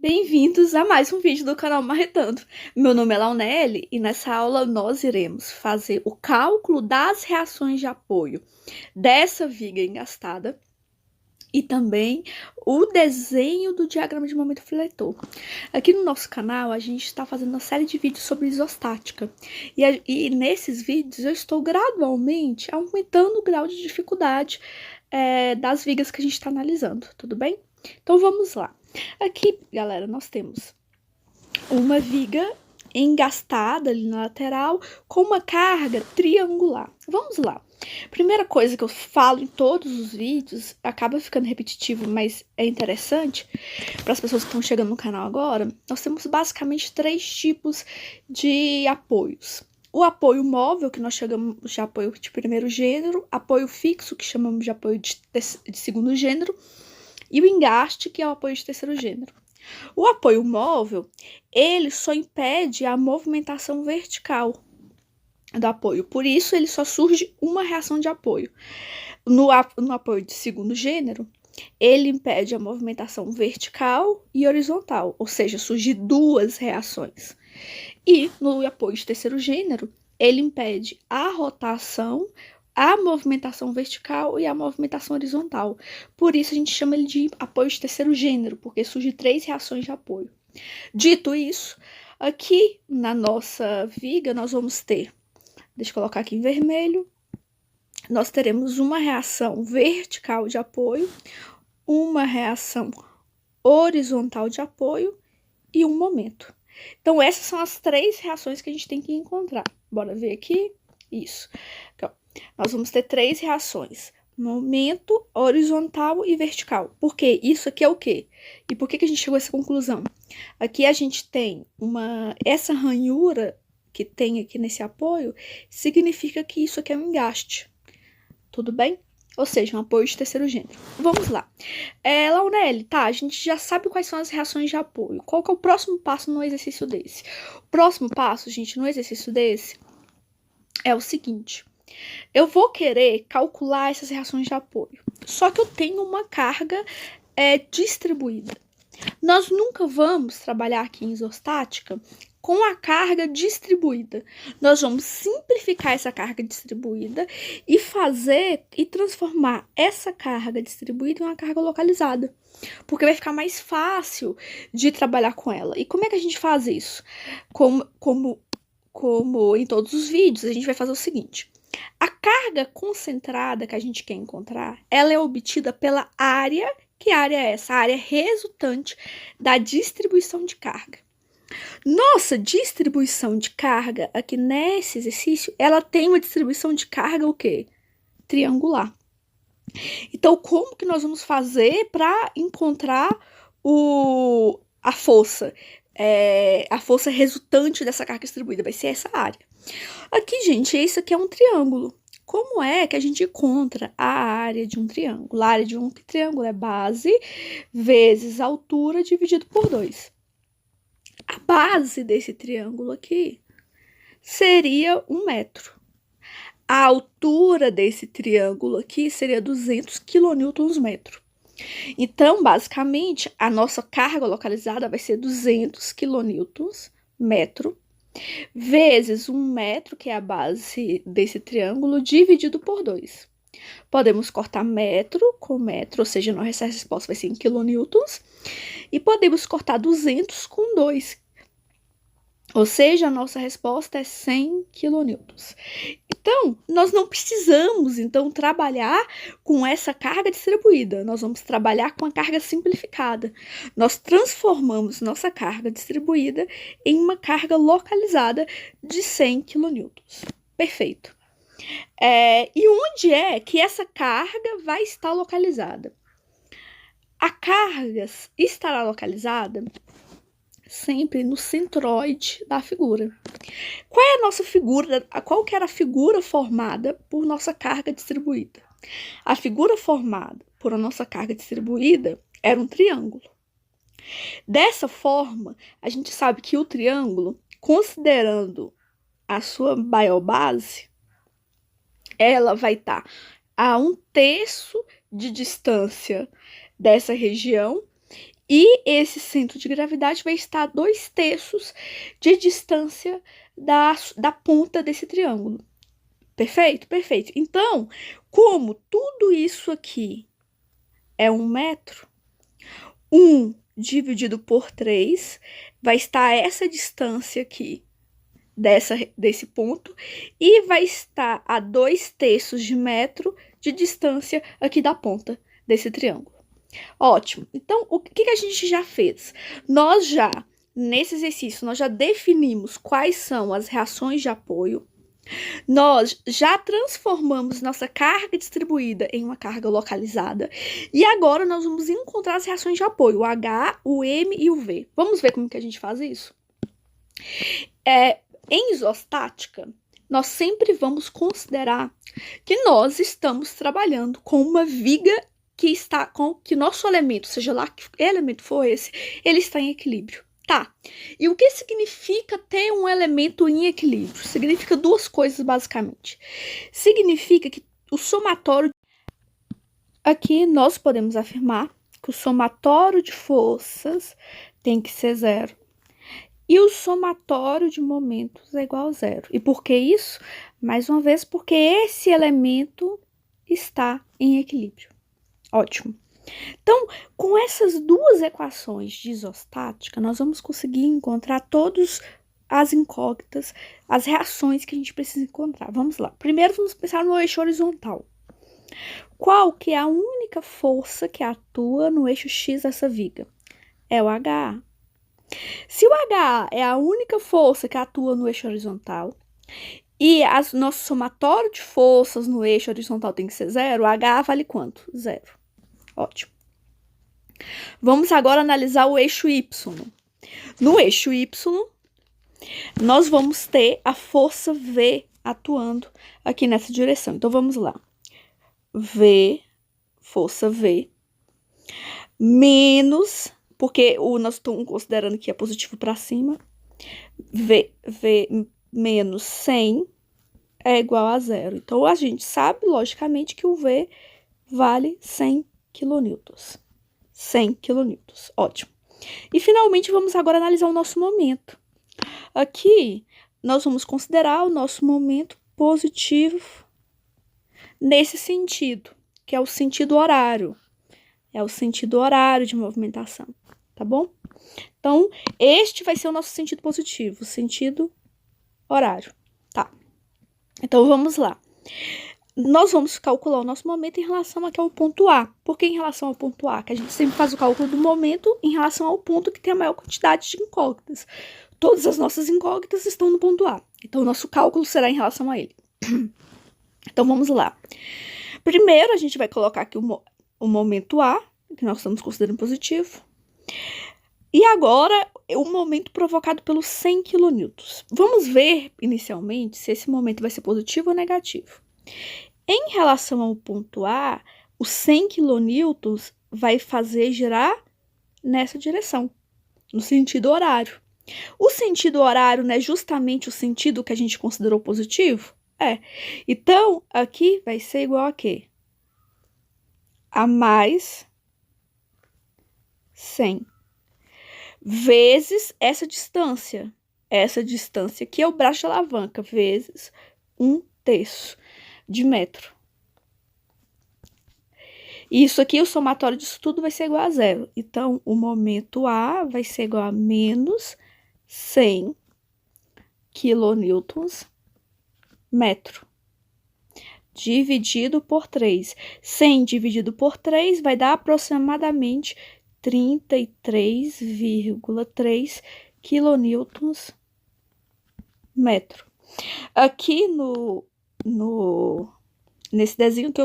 Bem-vindos a mais um vídeo do canal Marretando. Meu nome é Launelli e nessa aula nós iremos fazer o cálculo das reações de apoio dessa viga engastada e também o desenho do diagrama de momento fletor. Aqui no nosso canal a gente está fazendo uma série de vídeos sobre isostática e nesses vídeos eu estou gradualmente aumentando o grau de dificuldade das vigas que a gente está analisando, tudo bem? Então vamos lá. Aqui, galera, nós temos uma viga engastada ali na lateral com uma carga triangular. Vamos lá. Primeira coisa que eu falo em todos os vídeos, acaba ficando repetitivo, mas é interessante para as pessoas que estão chegando no canal agora. Nós temos basicamente três tipos de apoios. O apoio móvel, que nós chamamos de apoio de primeiro gênero, apoio fixo, que chamamos de apoio de segundo gênero, e o engaste, que é o apoio de terceiro gênero. O apoio móvel, ele só impede a movimentação vertical do apoio, por isso ele só surge uma reação de apoio. No apoio de segundo gênero, ele impede a movimentação vertical e horizontal, ou seja, surge duas reações. E no apoio de terceiro gênero, ele impede a rotação, a movimentação vertical e a movimentação horizontal. Por isso a gente chama ele de apoio de terceiro gênero, porque surge três reações de apoio. Dito isso, aqui na nossa viga nós vamos ter, deixa eu colocar aqui em vermelho, nós teremos uma reação vertical de apoio, uma reação horizontal de apoio e um momento. Então essas são as três reações que a gente tem que encontrar. Bora ver aqui? Isso. Então, nós vamos ter três reações: momento, horizontal e vertical. Por quê? Isso aqui é o quê? E por que a gente chegou a essa conclusão? Aqui a gente tem essa ranhura que tem aqui nesse apoio, significa que isso aqui é um engaste. Tudo bem? Ou seja, um apoio de terceiro gênero. Vamos lá. Launelli, tá, a gente já sabe quais são as reações de apoio. Qual que é o próximo passo no exercício desse? O próximo passo, gente, no exercício desse é o seguinte: eu vou querer calcular essas reações de apoio, só que eu tenho uma carga distribuída. Nós nunca vamos trabalhar aqui em isostática com a carga distribuída. Nós vamos simplificar essa carga distribuída e transformar essa carga distribuída em uma carga localizada, porque vai ficar mais fácil de trabalhar com ela. E como é que a gente faz isso? Como em todos os vídeos, a gente vai fazer o seguinte: a carga concentrada que a gente quer encontrar, ela é obtida pela área. Que área é essa? A área resultante da distribuição de carga. Nossa distribuição de carga aqui nesse exercício, ela tem uma distribuição de carga o quê? Triangular. Então, como que nós vamos fazer para encontrar a força? A força resultante dessa carga distribuída vai ser essa área. Aqui, gente, isso aqui é um triângulo. Como é que a gente encontra a área de um triângulo? A área de um triângulo é base vezes altura dividido por 2. A base desse triângulo aqui seria 1 metro. A altura desse triângulo aqui seria 200 kNm. Então, basicamente, a nossa carga localizada vai ser 200 kNm vezes 1 metro, que é a base desse triângulo, dividido por 2. Podemos cortar metro com metro, ou seja, nossa resposta vai ser em quilonewtons. E podemos cortar 200 com 2, ou seja, a nossa resposta é 100 kN. Então, nós não precisamos, trabalhar com essa carga distribuída. Nós vamos trabalhar com a carga simplificada. Nós transformamos nossa carga distribuída em uma carga localizada de 100 kN. Perfeito. E onde é que essa carga vai estar localizada? A carga estará localizada sempre no centroide da figura. Qual é a nossa figura? Qual que era a figura formada por nossa carga distribuída? A figura formada por a nossa carga distribuída era um triângulo. Dessa forma, a gente sabe que o triângulo, considerando a sua maior base, ela vai estar a 1/3 de distância dessa região E esse centro de gravidade vai estar a 2/3 de distância da ponta desse triângulo. Perfeito? Perfeito. Então, como tudo isso aqui é 1 metro, 1 dividido por 3 vai estar essa distância aqui desse ponto e vai estar a 2/3 de metro de distância aqui da ponta desse triângulo. Ótimo. Então, o que a gente já fez? Nesse exercício, nós já definimos quais são as reações de apoio. Nós já transformamos nossa carga distribuída em uma carga localizada. E agora nós vamos encontrar as reações de apoio, o H, o M e o V. Vamos ver como que a gente faz isso? Em isostática, nós sempre vamos considerar que nós estamos trabalhando com uma viga que nosso elemento, seja lá que elemento for esse, ele está em equilíbrio. Tá. E o que significa ter um elemento em equilíbrio? Significa duas coisas, basicamente. Significa que o somatório... Aqui nós podemos afirmar que o somatório de forças tem que ser 0. E o somatório de momentos é igual a 0. E por que isso? Mais uma vez, porque esse elemento está em equilíbrio. Ótimo. Então, com essas duas equações de isostática, nós vamos conseguir encontrar todas as incógnitas, as reações que a gente precisa encontrar. Vamos lá. Primeiro, vamos pensar no eixo horizontal. Qual que é a única força que atua no eixo X dessa viga? É o HA. Se o HA é a única força que atua no eixo horizontal e nosso somatório de forças no eixo horizontal tem que ser 0, o HA vale quanto? 0. Ótimo. Vamos agora analisar o eixo Y. No eixo Y, nós vamos ter a força V atuando aqui nessa direção. Então, vamos lá. V, força V, menos, porque nós estamos considerando que é positivo para cima, V menos 100 é igual a 0. Então, a gente sabe, logicamente, que o V vale 100 kN. 100 kN. Ótimo. E, finalmente, vamos agora analisar o nosso momento. Aqui, nós vamos considerar o nosso momento positivo nesse sentido, que é o sentido horário. É o sentido horário de movimentação, tá bom? Então, este vai ser o nosso sentido positivo, o sentido horário, tá? Então, vamos lá. Nós vamos calcular o nosso momento em relação aqui ao ponto A. Por que em relação ao ponto A? Que a gente sempre faz o cálculo do momento em relação ao ponto que tem a maior quantidade de incógnitas. Todas as nossas incógnitas estão no ponto A. Então, o nosso cálculo será em relação a ele. Então, vamos lá. Primeiro, a gente vai colocar aqui o momento A, que nós estamos considerando positivo. E agora, o momento provocado pelos 100 kN. Vamos ver, inicialmente, se esse momento vai ser positivo ou negativo. Em relação ao ponto A, os 100 kN vai fazer girar nessa direção, no sentido horário. O sentido horário não é justamente o sentido que a gente considerou positivo? É. Então, aqui vai ser igual a quê? A mais 100 vezes essa distância. Essa distância aqui é o braço de alavanca, vezes 1/3 de metro. Isso aqui, o somatório disso tudo vai ser igual a 0. Então, o momento A vai ser igual a menos 100 kN metro. Dividido por 3. 100 dividido por 3 vai dar aproximadamente 33,3 kN metro. Aqui nesse desenho que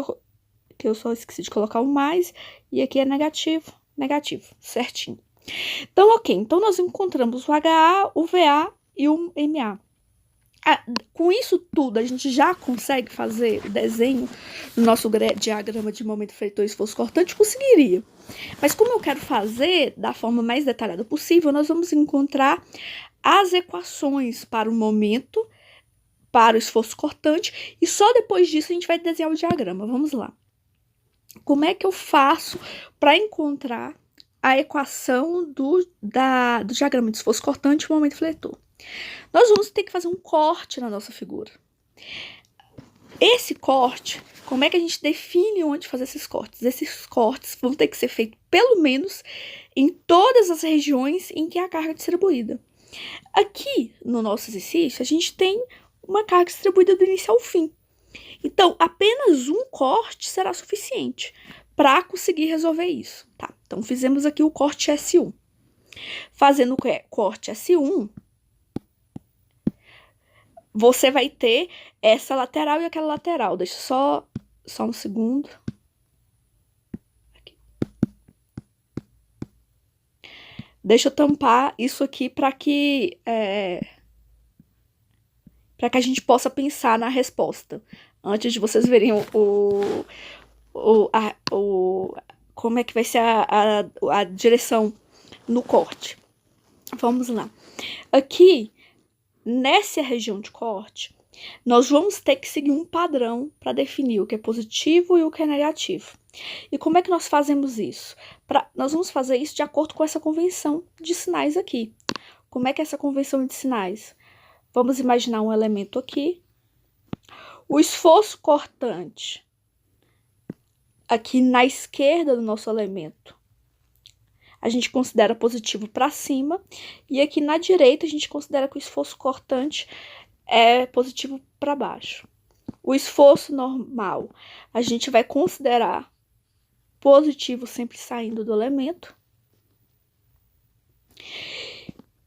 eu só esqueci de colocar o mais, e aqui é negativo, certinho. Então, ok, então nós encontramos o HA, o VA e o MA. Com isso tudo, a gente já consegue fazer o desenho do nosso diagrama de momento feitor e esforço cortante? Conseguiria. Mas como eu quero fazer da forma mais detalhada possível, nós vamos encontrar as equações para o momento, para o esforço cortante, e só depois disso a gente vai desenhar o diagrama. Vamos lá. Como é que eu faço para encontrar a equação do diagrama de esforço cortante e momento fletor. Nós vamos ter que fazer um corte na nossa figura. Esse corte, como é que a gente define onde fazer esses cortes? Esses cortes vão ter que ser feitos pelo menos em todas as regiões em que a carga é distribuída. Aqui no nosso exercício, a gente tem uma carga distribuída do início ao fim. Então, apenas um corte será suficiente para conseguir resolver isso, tá? Então, fizemos aqui o corte S1. Fazendo o corte S1, você vai ter essa lateral e aquela lateral. Deixa só um segundo. Aqui. Deixa eu tampar isso aqui para que a gente possa pensar na resposta. Antes de vocês verem como é que vai ser a direção no corte. Vamos lá. Aqui, nessa região de corte, nós vamos ter que seguir um padrão para definir o que é positivo e o que é negativo. E como é que nós fazemos isso? Nós vamos fazer isso de acordo com essa convenção de sinais aqui. Como é que é essa convenção de sinais? Vamos imaginar um elemento aqui. O esforço cortante aqui na esquerda do nosso elemento, a gente considera positivo para cima, e aqui na direita a gente considera que o esforço cortante é positivo para baixo. O esforço normal a gente vai considerar positivo sempre saindo do elemento.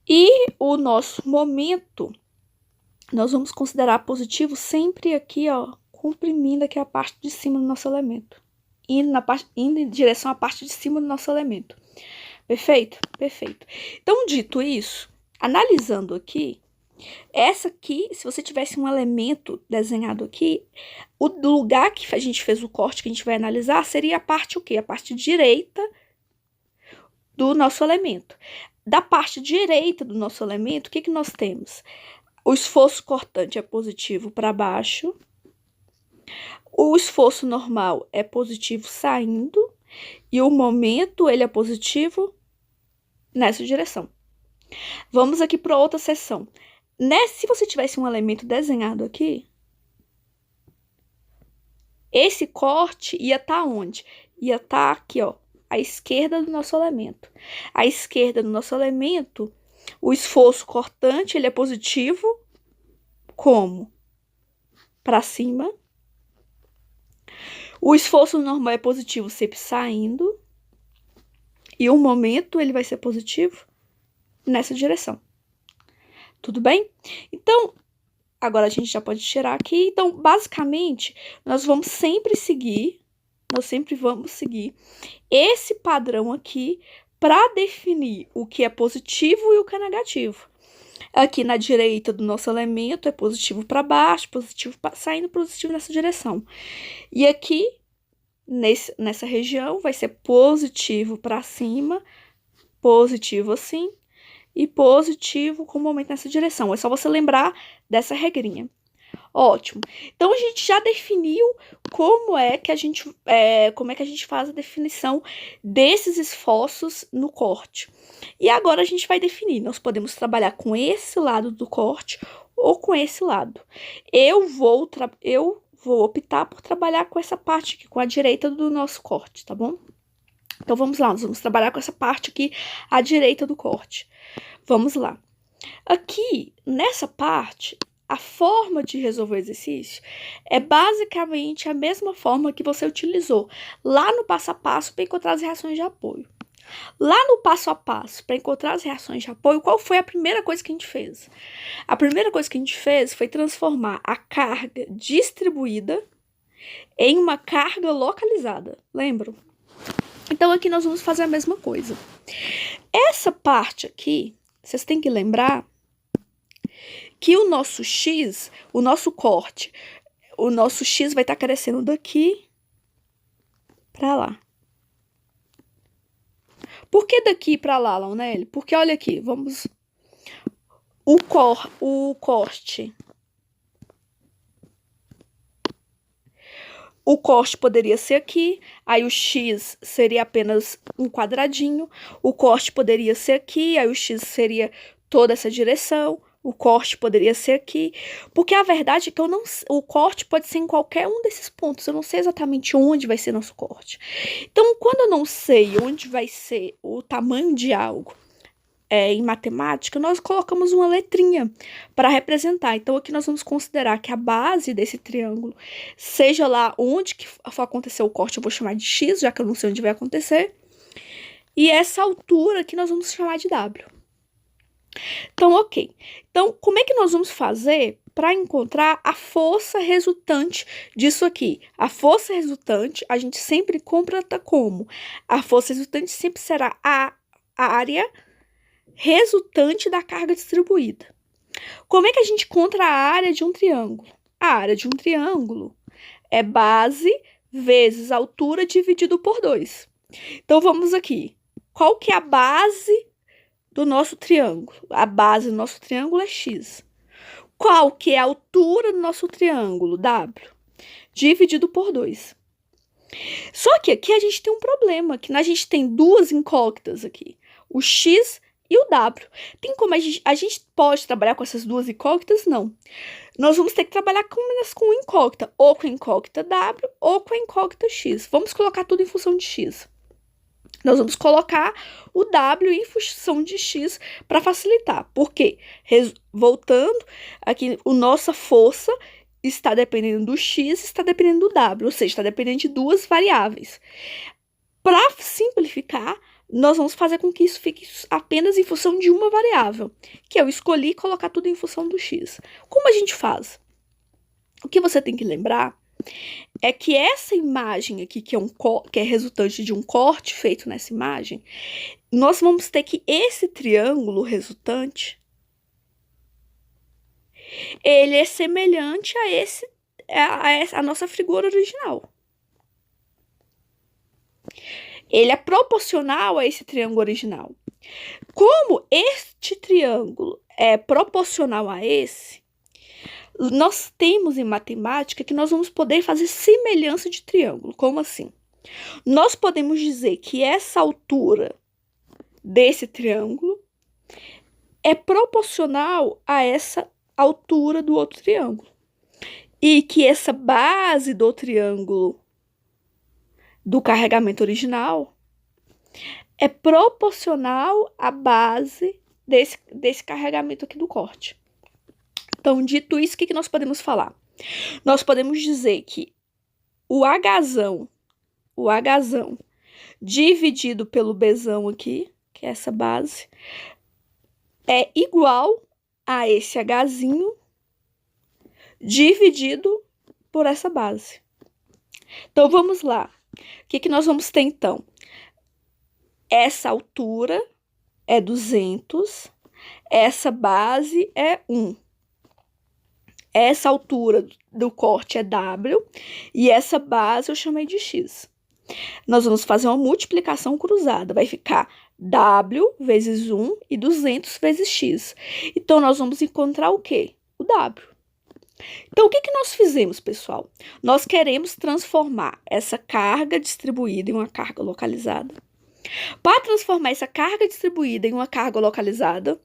E o nosso momento, nós vamos considerar positivo sempre aqui, ó, comprimindo aqui a parte de cima do nosso elemento. Indo em direção à parte de cima do nosso elemento. Perfeito? Perfeito. Então, dito isso, analisando aqui, essa aqui, se você tivesse um elemento desenhado aqui, o lugar que a gente fez o corte que a gente vai analisar seria a parte o quê? A parte direita do nosso elemento. Da parte direita do nosso elemento, o que nós temos? O esforço cortante é positivo para baixo. O esforço normal é positivo saindo. E o momento, ele é positivo nessa direção. Vamos aqui para outra seção. Se você tivesse um elemento desenhado aqui, esse corte ia estar onde? Ia estar aqui, ó, à esquerda do nosso elemento. À esquerda do nosso elemento, o esforço cortante, ele é positivo, como? Para cima. O esforço normal é positivo sempre saindo. E o momento, ele vai ser positivo nessa direção. Tudo bem? Então, agora a gente já pode tirar aqui. Então, basicamente, nós sempre vamos seguir esse padrão aqui para definir o que é positivo e o que é negativo. Aqui na direita do nosso elemento é positivo para baixo, positivo saindo, positivo nessa direção. E aqui, nessa região, vai ser positivo para cima, positivo assim, e positivo com o momento nessa direção. É só você lembrar dessa regrinha. Ótimo. Então, a gente já definiu como é que a gente faz a definição desses esforços no corte. E agora a gente vai definir. Nós podemos trabalhar com esse lado do corte ou com esse lado. Eu vou optar por trabalhar com essa parte aqui, com a direita do nosso corte, tá bom? Então, vamos lá. Nós vamos trabalhar com essa parte aqui, à direita do corte. Vamos lá. Aqui, nessa parte, a forma de resolver o exercício é basicamente a mesma forma que você utilizou lá no passo a passo para encontrar as reações de apoio. Lá no passo a passo, para encontrar as reações de apoio, qual foi a primeira coisa que a gente fez? A primeira coisa que a gente fez foi transformar a carga distribuída em uma carga localizada. Lembram? Então, aqui nós vamos fazer a mesma coisa. Essa parte aqui, vocês têm que lembrar que o nosso X, o nosso corte, o nosso X vai estar crescendo daqui para lá. Por que daqui para lá, Launelli? Porque olha aqui, vamos... O corte. O corte poderia ser aqui, aí o x seria apenas um quadradinho. O corte poderia ser aqui, aí o x seria toda essa direção. O corte poderia ser aqui, porque a verdade é que o corte pode ser em qualquer um desses pontos. Eu não sei exatamente onde vai ser nosso corte. Então, quando eu não sei onde vai ser o tamanho de algo, em matemática, nós colocamos uma letrinha para representar. Então, aqui nós vamos considerar que a base desse triângulo, seja lá onde que for acontecer o corte, eu vou chamar de x, já que eu não sei onde vai acontecer. E essa altura aqui nós vamos chamar de w. Então, ok. Então, como é que nós vamos fazer para encontrar a força resultante disso aqui? A força resultante, a gente sempre completa como? A força resultante sempre será a área resultante da carga distribuída. Como é que a gente encontra a área de um triângulo? A área de um triângulo é base vezes altura dividido por 2. Então, vamos aqui. Qual que é a base do nosso triângulo? A base do nosso triângulo é x. Qual que é a altura do nosso triângulo? W. Dividido por 2. Só que aqui a gente tem um problema, que a gente tem duas incógnitas aqui. O x e o W. Tem como a gente pode trabalhar com essas duas incógnitas? Não. Nós vamos ter que trabalhar com incógnita, ou com a incógnita W, ou com a incógnita X. Vamos colocar tudo em função de X. Nós vamos colocar o W em função de X para facilitar. Por quê? Voltando, aqui, a nossa força está dependendo do X, está dependendo do W, ou seja, está dependendo de duas variáveis. Para simplificar, nós vamos fazer com que isso fique apenas em função de uma variável, que eu escolhi colocar tudo em função do x. Como a gente faz? O que você tem que lembrar é que essa imagem aqui, que é resultante de um corte feito nessa imagem, nós vamos ter que esse triângulo resultante, ele é semelhante a nossa figura original. Ele é proporcional a esse triângulo original. Como este triângulo é proporcional a esse, nós temos em matemática que nós vamos poder fazer semelhança de triângulo. Como assim? Nós podemos dizer que essa altura desse triângulo é proporcional a essa altura do outro triângulo. E que essa base do triângulo do carregamento original é proporcional à base desse carregamento aqui do corte. Então, dito isso, o que nós podemos falar? Nós podemos dizer que o Hzão dividido pelo Bzão aqui, que é essa base, é igual a esse Hzinho dividido por essa base. Então, vamos lá. O que nós vamos ter, então? Essa altura é 200, essa base é 1. Essa altura do corte é W e essa base eu chamei de X. Nós vamos fazer uma multiplicação cruzada. Vai ficar W vezes 1 e 200 vezes X. Então, nós vamos encontrar o quê? O W. Então, o que nós fizemos, pessoal? Nós queremos transformar essa carga distribuída em uma carga localizada. Para transformar essa carga distribuída em uma carga localizada,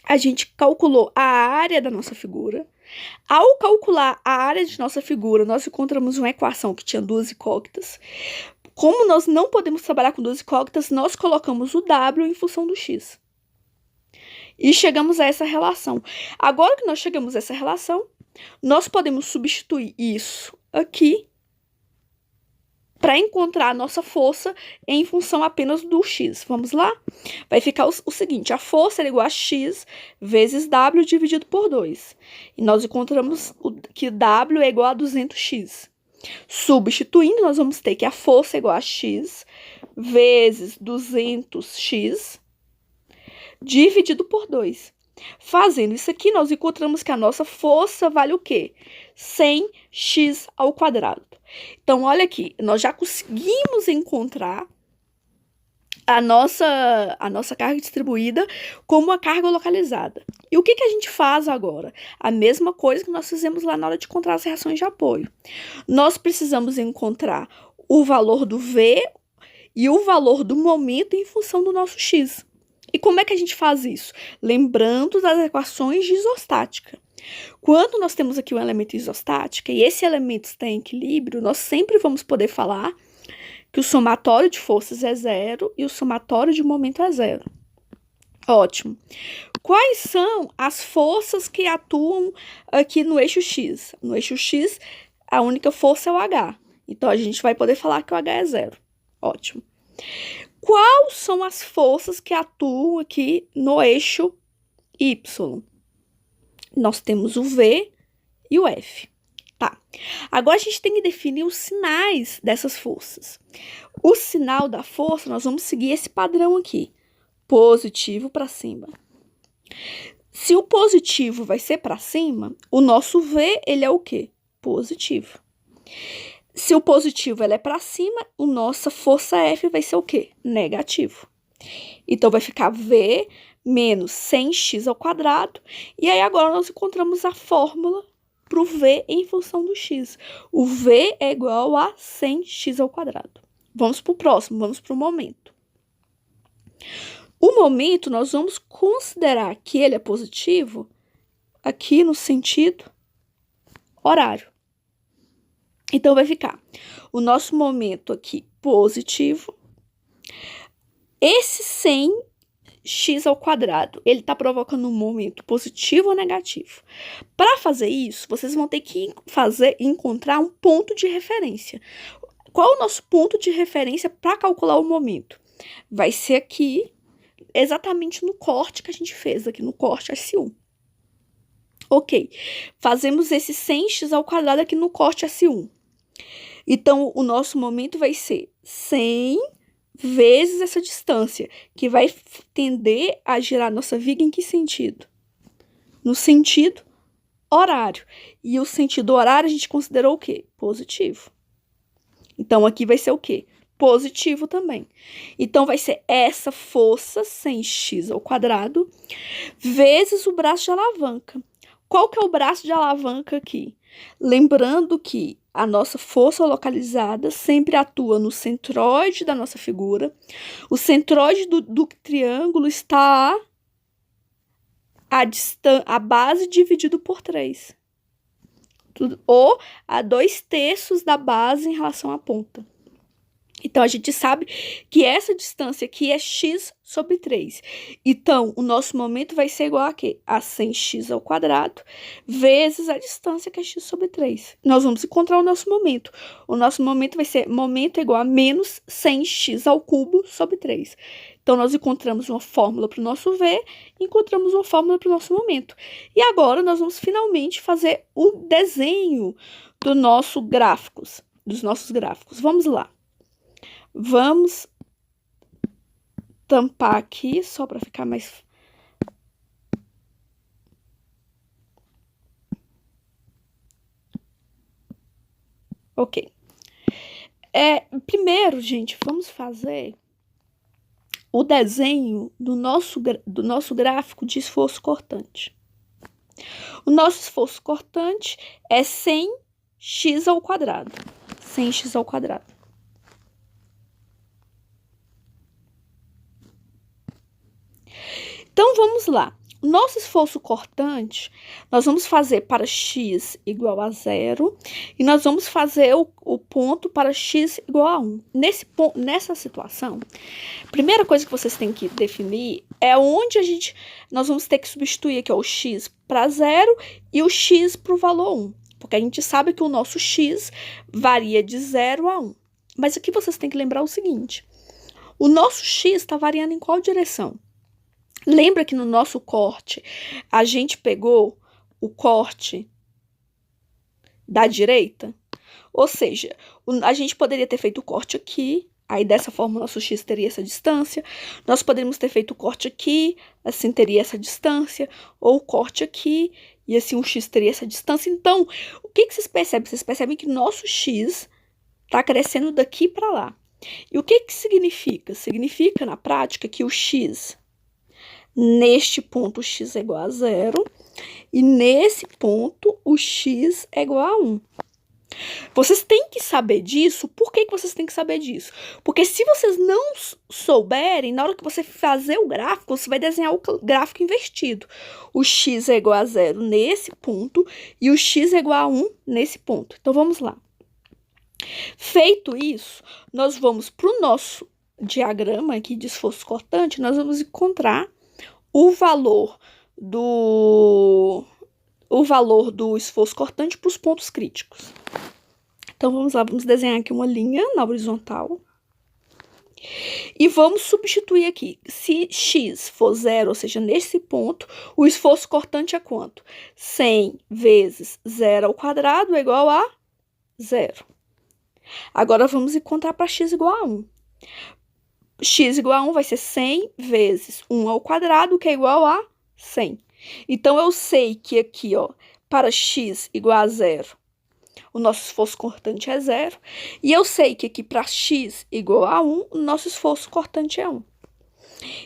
a gente calculou a área da nossa figura. Ao calcular a área de nossa figura, nós encontramos uma equação que tinha duas incógnitas. Como nós não podemos trabalhar com duas incógnitas, nós colocamos o W em função do X. E chegamos a essa relação. Agora que nós chegamos a essa relação, nós podemos substituir isso aqui para encontrar a nossa força em função apenas do X. Vamos lá? Vai ficar o seguinte, a força é igual a X vezes W dividido por 2. E nós encontramos que W é igual a 200X. Substituindo, nós vamos ter que a força é igual a X vezes 200X dividido por 2. Fazendo isso aqui, nós encontramos que a nossa força vale o quê? 100x ao quadrado. Então, olha aqui, nós já conseguimos encontrar a nossa carga distribuída como uma carga localizada. E o que a gente faz agora? A mesma coisa que nós fizemos lá na hora de encontrar as reações de apoio. Nós precisamos encontrar o valor do V e o valor do momento em função do nosso X. E como é que a gente faz isso? Lembrando das equações de isostática. Quando nós temos aqui um elemento isostático e esse elemento está em equilíbrio, nós sempre vamos poder falar que o somatório de forças é zero e o somatório de momento é zero. Ótimo. Quais são as forças que atuam aqui no eixo X? No eixo X, a única força é o H. Então, a gente vai poder falar que o H é zero. Ótimo. Quais são as forças que atuam aqui no eixo Y? Nós temos o V e o F. Tá. Agora, a gente tem que definir os sinais dessas forças. O sinal da força, nós vamos seguir esse padrão aqui. Positivo para cima. Se o positivo vai ser para cima, o nosso V, ele é o quê? Positivo. Se o positivo ele é para cima, a nossa força F vai ser o quê? Negativo. Então, vai ficar V menos 100x ao quadrado. E aí, agora, nós encontramos a fórmula para o V em função do x. O V é igual a 100x ao quadrado. Vamos para o próximo, vamos para o momento. O momento, nós vamos considerar que ele é positivo aqui no sentido horário. Então, vai ficar o nosso momento aqui positivo. Esse 100x ao quadrado, ele está provocando um momento positivo ou negativo? Para fazer isso, vocês vão ter que encontrar um ponto de referência. Qual é o nosso ponto de referência para calcular o momento? Vai ser aqui, exatamente no corte que a gente fez, aqui no corte S1. Ok, fazemos esse 100x ao quadrado aqui no corte S1. Então, o nosso momento vai ser 100 vezes essa distância, que vai tender a girar nossa viga em que sentido? No sentido horário. E o sentido horário a gente considerou o quê? Positivo. Então, aqui vai ser o quê? Positivo também. Então, vai ser essa força 100x ao quadrado vezes o braço de alavanca. Qual que é o braço de alavanca aqui? Lembrando que a nossa força localizada sempre atua no centroide da nossa figura. O centroide do triângulo está a base dividido por 3. Ou a 2/3 da base em relação à ponta. Então, a gente sabe que essa distância aqui é x sobre 3. Então, o nosso momento vai ser igual a quê? A 100x ao quadrado vezes a distância que é x sobre 3. Nós vamos encontrar o nosso momento. O nosso momento vai ser momento igual a menos 100x ao cubo sobre 3. Então, nós encontramos uma fórmula para o nosso V e encontramos uma fórmula para o nosso momento. E agora, nós vamos finalmente fazer o desenho dos nossos gráficos. Vamos lá. Vamos tampar aqui, só para ficar mais... Ok. Primeiro, gente, vamos fazer o desenho do nosso gráfico de esforço cortante. O nosso esforço cortante é 100x ao quadrado. 100x ao quadrado. Então, vamos lá. O nosso esforço cortante, nós vamos fazer para x igual a 0 e nós vamos fazer o ponto para x igual a 1. Nessa situação, a primeira coisa que vocês têm que definir é onde nós vamos ter que substituir aqui o x para 0 e o x para o valor 1. Porque a gente sabe que o nosso x varia de 0 a 1. Mas aqui vocês têm que lembrar o seguinte. O nosso x está variando em qual direção? Lembra que no nosso corte, a gente pegou o corte da direita? Ou seja, a gente poderia ter feito o corte aqui, aí dessa forma o nosso x teria essa distância. Nós poderíamos ter feito o corte aqui, assim teria essa distância. Ou o corte aqui, e assim o x teria essa distância. Então, o que vocês percebem? Vocês percebem que nosso x está crescendo daqui para lá. E o que que significa? Significa, na prática, que o x, neste ponto, o x é igual a 0, e nesse ponto, o x é igual a 1. Vocês têm que saber disso. Por que que vocês têm que saber disso? Porque se vocês não souberem, na hora que você fazer o gráfico, você vai desenhar o gráfico invertido. O x é igual a 0 nesse ponto e o x é igual a 1 nesse ponto. Então, vamos lá. Feito isso, nós vamos para o nosso diagrama aqui de esforço cortante, nós vamos encontrar o valor do esforço cortante para os pontos críticos. Então, vamos lá, vamos desenhar aqui uma linha na horizontal. E vamos substituir aqui. Se x for 0, ou seja, nesse ponto, o esforço cortante é quanto? 100 vezes 0 ao quadrado é igual a 0. Agora, vamos encontrar para x igual a 1. X igual a 1 vai ser 100 vezes 1 ao quadrado, que é igual a 100. Então, eu sei que aqui, ó, para x igual a 0, o nosso esforço cortante é 0. E eu sei que aqui para x igual a 1, o nosso esforço cortante é 1.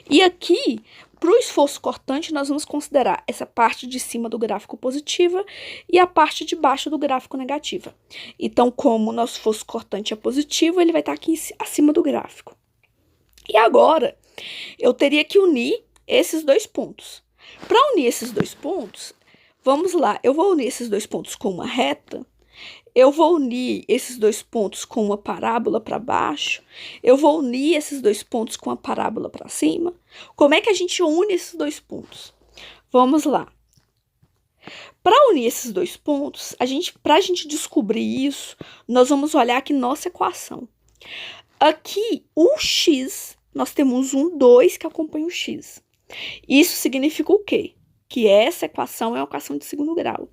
E aqui, para o esforço cortante, nós vamos considerar essa parte de cima do gráfico positiva e a parte de baixo do gráfico negativa. Então, como o nosso esforço cortante é positivo, ele vai estar aqui acima do gráfico. E agora, eu teria que unir esses dois pontos. Para unir esses dois pontos, vamos lá, eu vou unir esses dois pontos com uma reta. Eu vou unir esses dois pontos com uma parábola para baixo. Eu vou unir esses dois pontos com a parábola para cima. Como é que a gente une esses dois pontos? Vamos lá. Para unir esses dois pontos, para a gente descobrir isso, nós vamos olhar aqui nossa equação. Aqui, o x, nós temos um 2 que acompanha o x. Isso significa o quê? Que essa equação é uma equação de segundo grau.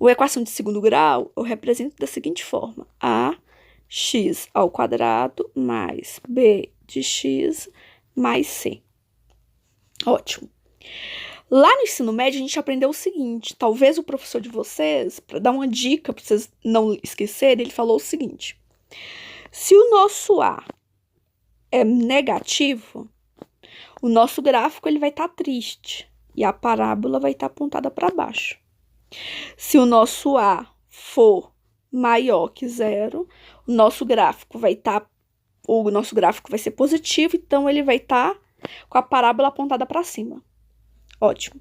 A equação de segundo grau eu represento da seguinte forma: ax ao quadrado mais b de x mais c. Ótimo. Lá no ensino médio, a gente aprendeu o seguinte, talvez o professor de vocês, para dar uma dica para vocês não esquecerem, ele falou o seguinte: se o nosso a é negativo, o nosso gráfico ele vai estar triste e a parábola vai estar apontada para baixo. Se o nosso A for maior que 0, o nosso gráfico vai ser positivo, então ele vai estar com a parábola apontada para cima. Ótimo.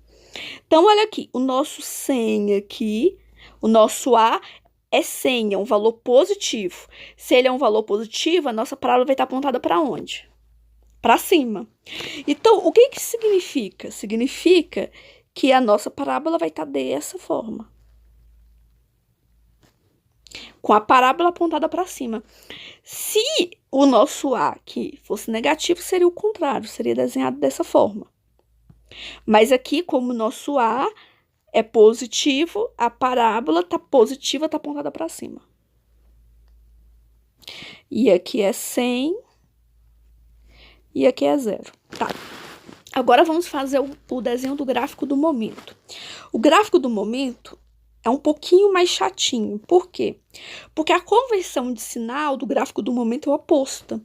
Então, olha aqui, o nosso 100 aqui, o nosso A é 100, é um valor positivo. Se ele é um valor positivo, a nossa parábola vai estar apontada para onde? Para cima. Então, o que que significa? Significa que a nossa parábola vai estar dessa forma, com a parábola apontada para cima. Se o nosso A aqui fosse negativo, seria o contrário, seria desenhado dessa forma. Mas aqui, como o nosso A é positivo, a parábola está positiva, está apontada para cima. E aqui é 100 e aqui é 0. Tá. Agora vamos fazer o desenho do gráfico do momento. O gráfico do momento é um pouquinho mais chatinho. Por quê? Porque a conversão de sinal do gráfico do momento é oposta.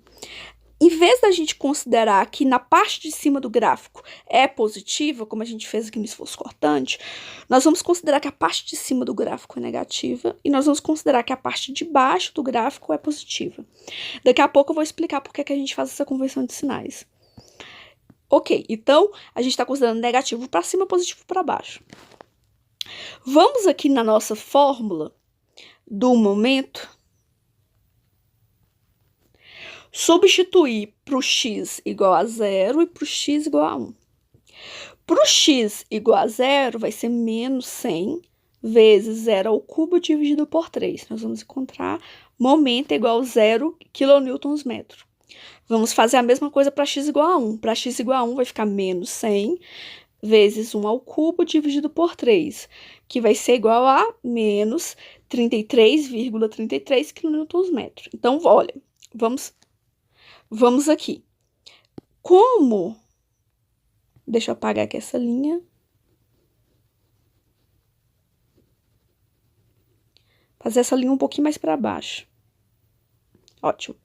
Em vez da gente considerar que na parte de cima do gráfico é positiva, como a gente fez aqui no esforço cortante, nós vamos considerar que a parte de cima do gráfico é negativa e nós vamos considerar que a parte de baixo do gráfico é positiva. Daqui a pouco eu vou explicar por que a gente faz essa conversão de sinais. Ok, então a gente está considerando negativo para cima, positivo para baixo. Vamos aqui na nossa fórmula do momento substituir para o x igual a 0 e para o x igual a 1. Para o x igual a 0 vai ser menos 100 vezes 0 ao cubo dividido por 3. Nós vamos encontrar momento igual a 0 kN/m. Vamos fazer a mesma coisa para x igual a 1. Para x igual a 1 vai ficar menos 100 vezes 1 ao cubo dividido por 3, que vai ser igual a menos 33,33 kN/m. Então, olha, vamos aqui. Deixa eu apagar aqui essa linha. Fazer essa linha um pouquinho mais para baixo. Ótimo.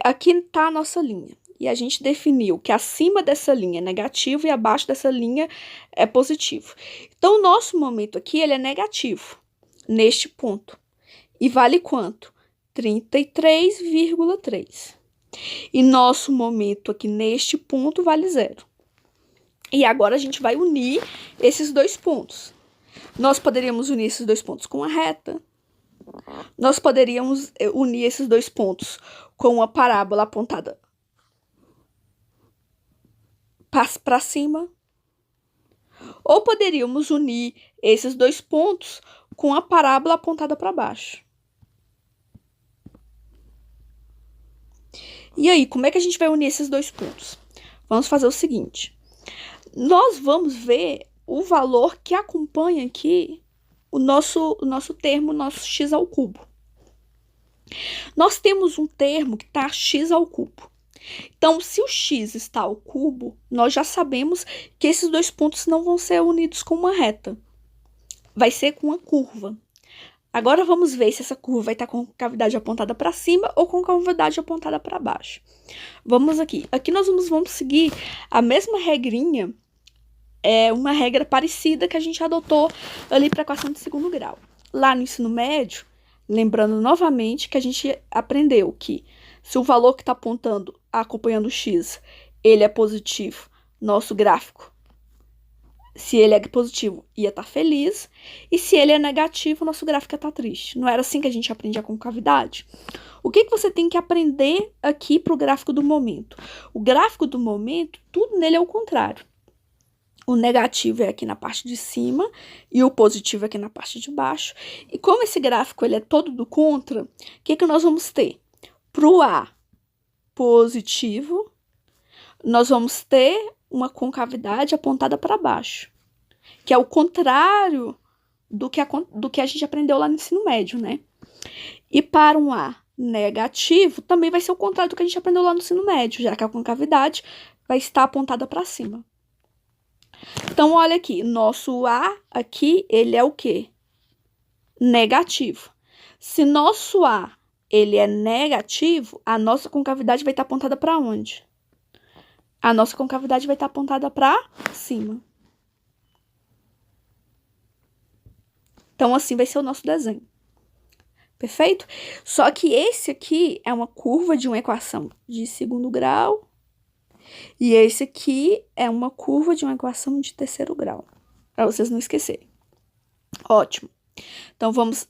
Aqui está a nossa linha. E a gente definiu que acima dessa linha é negativo e abaixo dessa linha é positivo. Então, o nosso momento aqui ele é negativo, neste ponto. E vale quanto? 33,3. E nosso momento aqui neste ponto vale 0. E agora a gente vai unir esses dois pontos. Nós poderíamos unir esses dois pontos com a reta. Nós poderíamos unir esses dois pontos com uma parábola apontada para cima. Ou poderíamos unir esses dois pontos com a parábola apontada para baixo. E aí, como é que a gente vai unir esses dois pontos? Vamos fazer o seguinte. Nós vamos ver o valor que acompanha aqui o nosso termo, nosso x ao cubo. Nós temos um termo que está x ao cubo. Então, se o x está ao cubo, nós já sabemos que esses dois pontos não vão ser unidos com uma reta. Vai ser com uma curva. Agora vamos ver se essa curva vai estar com cavidade apontada para cima ou com cavidade apontada para baixo. Vamos aqui. Aqui nós vamos seguir a mesma regrinha, uma regra parecida que a gente adotou ali para a equação de segundo grau. Lá no ensino médio, lembrando novamente que a gente aprendeu que se o valor que está apontando, acompanhando o x, ele é positivo, nosso gráfico, se ele é positivo, ia estar feliz, e se ele é negativo, nosso gráfico ia estar triste. Não era assim que a gente aprendia a concavidade? O que você tem que aprender aqui para o gráfico do momento? O gráfico do momento, tudo nele é o contrário. O negativo é aqui na parte de cima e o positivo é aqui na parte de baixo. E como esse gráfico ele é todo do contra, o que nós vamos ter? Para o A positivo, nós vamos ter uma concavidade apontada para baixo, que é o contrário do que a gente aprendeu lá no ensino médio, né? E para um A negativo, também vai ser o contrário do que a gente aprendeu lá no ensino médio, já que a concavidade vai estar apontada para cima. Então, olha aqui, nosso A aqui, ele é o quê? Negativo. Se nosso A, ele é negativo, a nossa concavidade vai estar apontada para onde? A nossa concavidade vai estar apontada para cima. Então, assim vai ser o nosso desenho. Perfeito? Só que esse aqui é uma curva de uma equação de segundo grau. E esse aqui é uma curva de uma equação de terceiro grau. Para vocês não esquecerem. Ótimo. Então, vamos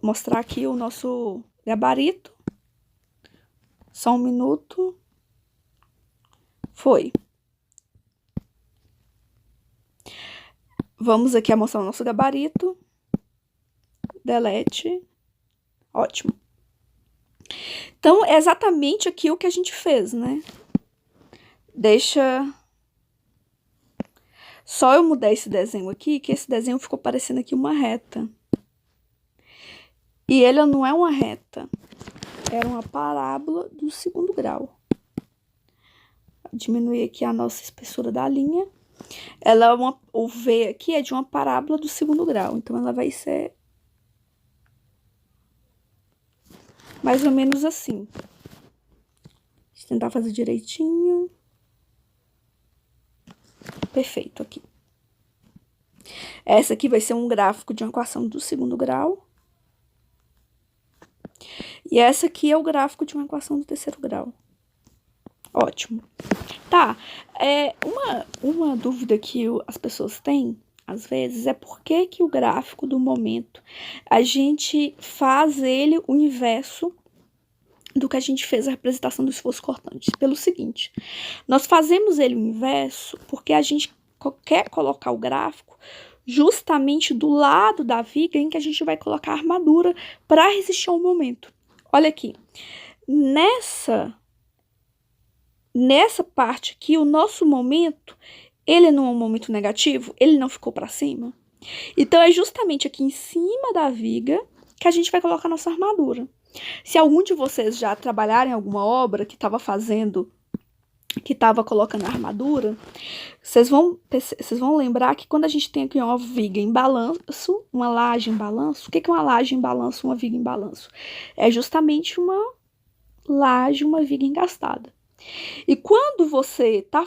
mostrar aqui o nosso gabarito. Só um minuto. Foi. Vamos aqui a mostrar o nosso gabarito. Delete. Ótimo. Então, é exatamente aqui o que a gente fez, né? Deixa só eu mudar esse desenho aqui, que esse desenho ficou parecendo aqui uma reta. E ele não é uma reta. Era uma parábola do segundo grau. Vou diminuir aqui a nossa espessura da linha. O V aqui é de uma parábola do segundo grau. Então, ela vai ser mais ou menos assim. Deixa eu tentar fazer direitinho. Perfeito aqui. Essa aqui vai ser um gráfico de uma equação do segundo grau. E essa aqui é o gráfico de uma equação do terceiro grau. Ótimo. Tá, uma dúvida que as pessoas têm, às vezes, é por que o gráfico do momento, a gente faz ele o inverso do que a gente fez a representação do esforço cortante. Pelo seguinte, nós fazemos ele o inverso porque a gente quer colocar o gráfico justamente do lado da viga em que a gente vai colocar a armadura para resistir ao momento. Olha aqui, nessa parte aqui, o nosso momento, ele não é um momento negativo, ele não ficou para cima. Então, é justamente aqui em cima da viga que a gente vai colocar a nossa armadura. Se algum de vocês já trabalharam em alguma obra que estava colocando a armadura, vocês vão lembrar que quando a gente tem aqui uma viga em balanço, uma laje em balanço, o que é uma laje em balanço, uma viga em balanço? É justamente uma laje, uma viga engastada. E quando você está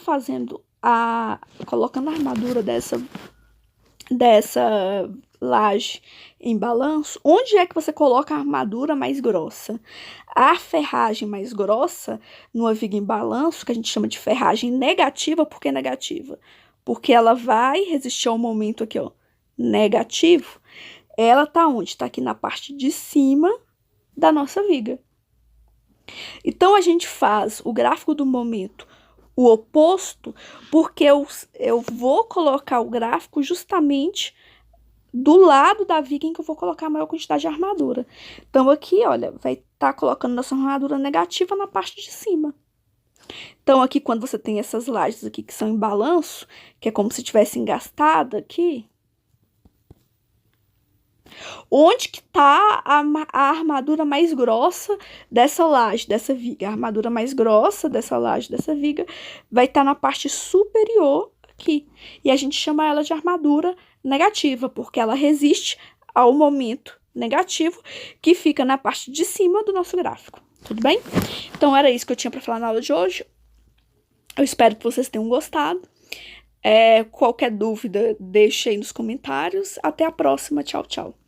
colocando a armadura dessa laje em balanço, onde é que você coloca a armadura mais grossa? A ferragem mais grossa, numa viga em balanço, que a gente chama de ferragem negativa. Por que negativa? Porque ela vai resistir ao momento aqui, ó, negativo. Ela tá onde? Tá aqui na parte de cima da nossa viga. Então, a gente faz o gráfico do momento o oposto, porque eu vou colocar o gráfico justamente do lado da viga em que eu vou colocar a maior quantidade de armadura. Então, aqui, olha, vai estar colocando nossa armadura negativa na parte de cima. Então, aqui, quando você tem essas lajes aqui que são em balanço, que é como se tivesse engastada aqui, onde que tá a armadura mais grossa dessa laje, dessa viga? A armadura mais grossa dessa laje, dessa viga, vai estar na parte superior aqui. E a gente chama ela de armadura negativa, porque ela resiste ao momento negativo que fica na parte de cima do nosso gráfico. Tudo bem? Então, era isso que eu tinha para falar na aula de hoje. Eu espero que vocês tenham gostado. Qualquer dúvida, deixe aí nos comentários. Até a próxima. Tchau, tchau.